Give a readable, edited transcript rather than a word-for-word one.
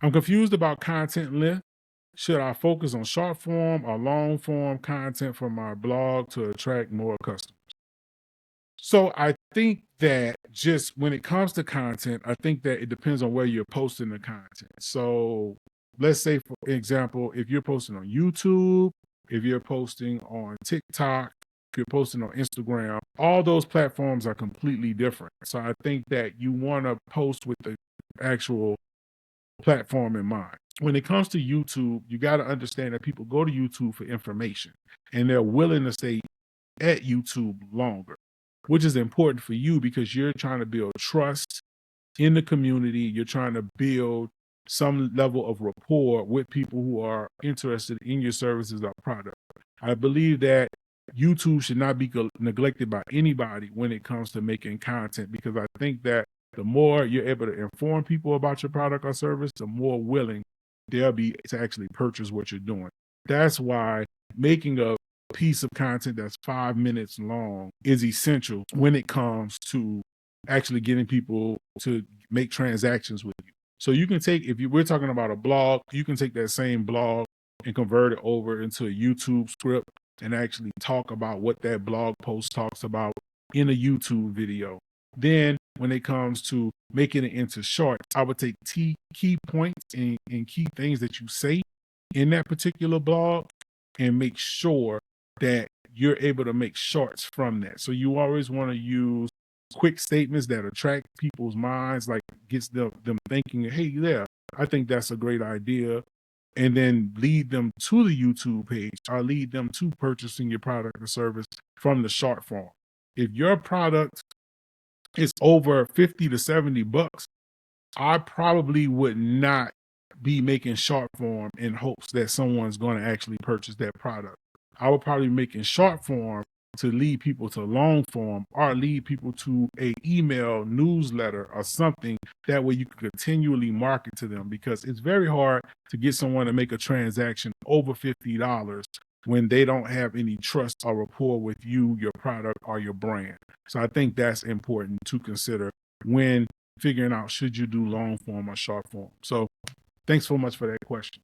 I'm confused about content length. Should I focus on short form or long form content for my blog to attract more customers? So I think that just when it comes to content, I think that it depends on where you're posting the content. So let's say, for example, if you're posting on YouTube, if you're posting on TikTok, if you're posting on Instagram, all those platforms are completely different. So I think that you want to post with the actual platform in mind. When it comes to YouTube, you got to understand that people go to YouTube for information and they're willing to stay at YouTube longer, which is important for you because you're trying to build trust in the community. You're trying to build some level of rapport with people who are interested in your services or product. I believe that YouTube should not be neglected by anybody when it comes to making content because I think that the more you're able to inform people about your product or service, the more willing they'll be to actually purchase what you're doing. That's why making a piece of content that's 5 minutes long is essential when it comes to actually getting people to make transactions with you. So you can take, if you we're talking about a blog, you can take that same blog and convert it over into a YouTube script and actually talk about what that blog post talks about in a YouTube video. Then when it comes to making it into shorts, I would take key points and key things that you say in that particular blog and make sure that you're able to make shorts from that. So you always want to use quick statements that attract people's minds, like gets them thinking, hey, yeah, I think that's a great idea. And then lead them to the YouTube page or lead them to purchasing your product or service from the short form. If your product is over 50 to 70 bucks, I probably would not be making short form in hopes that someone's going to actually purchase that product. I would probably be making short form to lead people to long form or lead people to a email newsletter or something that way you can continually market to them because it's very hard to get someone to make a transaction over $50 when they don't have any trust or rapport with you, your product, or your brand. So I think that's important to consider when figuring out should you do long form or short form. So thanks so much for that question.